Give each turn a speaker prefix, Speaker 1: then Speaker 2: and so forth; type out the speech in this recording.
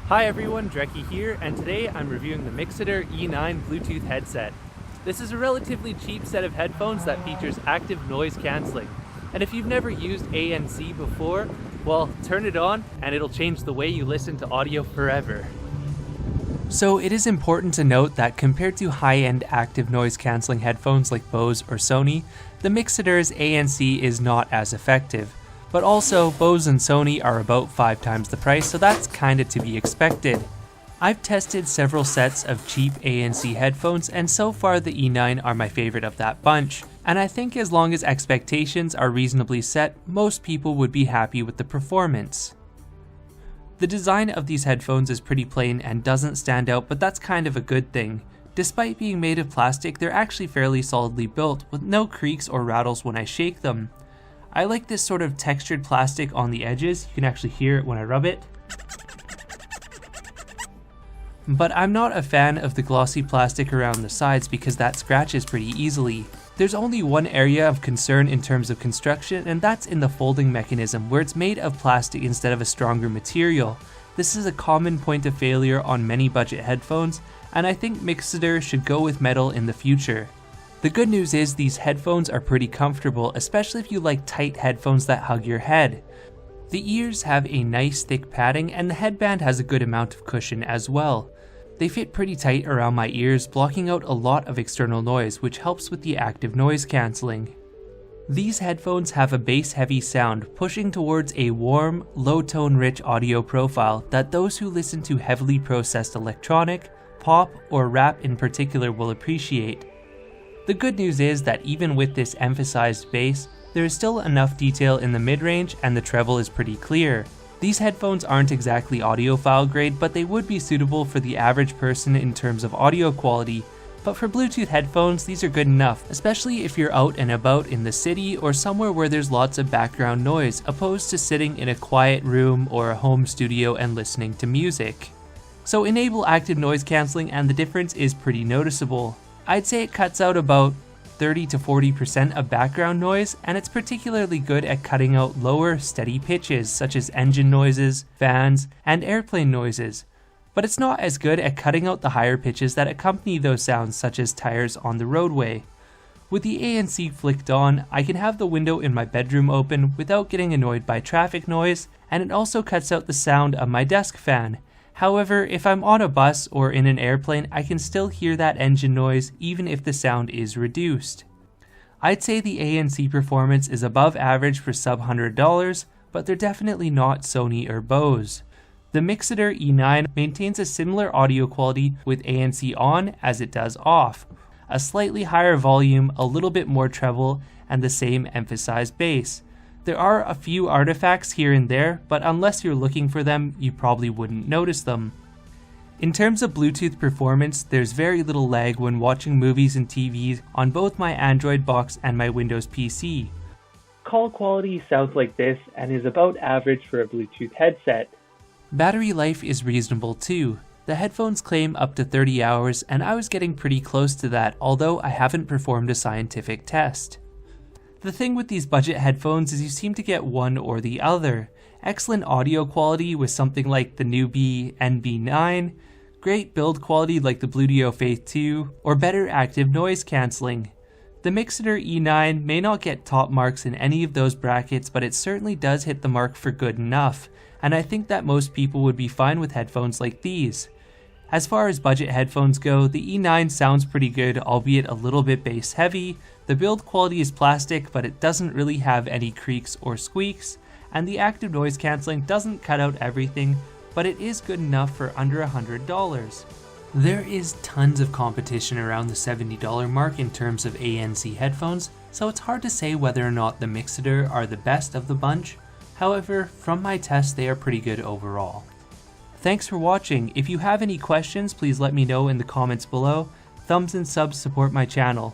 Speaker 1: Hi everyone, Dreckie here, and today I'm reviewing the Mixcder E9 Bluetooth headset. This is a relatively cheap set of headphones that features active noise cancelling. And if you've never used ANC before, well, turn it on and it'll change the way you listen to audio forever. So it is important to note that compared to high-end active noise cancelling headphones like Bose or Sony, the Mixcder's ANC is not as effective. But also, Bose and Sony are about 5 times the price, so that's kinda to be expected. I've tested several sets of cheap ANC headphones, and so far the E9 are my favorite of that bunch. And I think as long as expectations are reasonably set, most people would be happy with the performance. The design of these headphones is pretty plain and doesn't stand out, but that's kind of a good thing. Despite being made of plastic, they're actually fairly solidly built, with no creaks or rattles when I shake them. I like this sort of textured plastic on the edges, you can actually hear it when I rub it. But I'm not a fan of the glossy plastic around the sides because that scratches pretty easily. There's only one area of concern in terms of construction, and that's in the folding mechanism, where it's made of plastic instead of a stronger material. This is a common point of failure on many budget headphones, and I think Mixcder should go with metal in the future. The good news is these headphones are pretty comfortable, especially if you like tight headphones that hug your head. The ears have a nice thick padding, and the headband has a good amount of cushion as well. They fit pretty tight around my ears, blocking out a lot of external noise, which helps with the active noise cancelling. These headphones have a bass-heavy sound, pushing towards a warm, low-tone rich audio profile that those who listen to heavily processed electronic, pop, or rap in particular will appreciate. The good news is that even with this emphasized bass, there is still enough detail in the mid-range and the treble is pretty clear. These headphones aren't exactly audiophile grade, but they would be suitable for the average person in terms of audio quality. But for Bluetooth headphones, these are good enough, especially if you're out and about in the city or somewhere where there's lots of background noise, opposed to sitting in a quiet room or a home studio and listening to music. So enable active noise cancelling and the difference is pretty noticeable. I'd say it cuts out about 30 to 40% of background noise, and it's particularly good at cutting out lower, steady pitches such as engine noises, fans, and airplane noises. But it's not as good at cutting out the higher pitches that accompany those sounds, such as tires on the roadway. With the ANC flicked on, I can have the window in my bedroom open without getting annoyed by traffic noise, and it also cuts out the sound of my desk fan. However, if I'm on a bus or in an airplane, I can still hear that engine noise even if the sound is reduced. I'd say the ANC performance is above average for sub $100, but they're definitely not Sony or Bose. The Mixcder E9 maintains a similar audio quality with ANC on as it does off. A slightly higher volume, a little bit more treble, and the same emphasized bass. There are a few artifacts here and there, but unless you're looking for them, you probably wouldn't notice them. In terms of Bluetooth performance, there's very little lag when watching movies and TVs on both my Android box and my Windows PC. Call quality sounds like this and is about average for a Bluetooth headset. Battery life is reasonable too. The headphones claim up to 30 hours, and I was getting pretty close to that, although I haven't performed a scientific test. The thing with these budget headphones is you seem to get one or the other. Excellent audio quality with something like the newbie NB9, great build quality like the Bluetooth Faith 2, or better active noise cancelling. The Mixcder E9 may not get top marks in any of those brackets, but it certainly does hit the mark for good enough, and I think that most people would be fine with headphones like these. As far as budget headphones go, the E9 sounds pretty good, albeit a little bit bass heavy. The build quality is plastic, but it doesn't really have any creaks or squeaks, and the active noise cancelling doesn't cut out everything, but it is good enough for under $100. There is tons of competition around the $70 mark in terms of ANC headphones, so it's hard to say whether or not the Mixcder are the best of the bunch. However, from my tests, they are pretty good overall. Thanks for watching. If you have any questions, please let me know in the comments below. Thumbs and subs support my channel.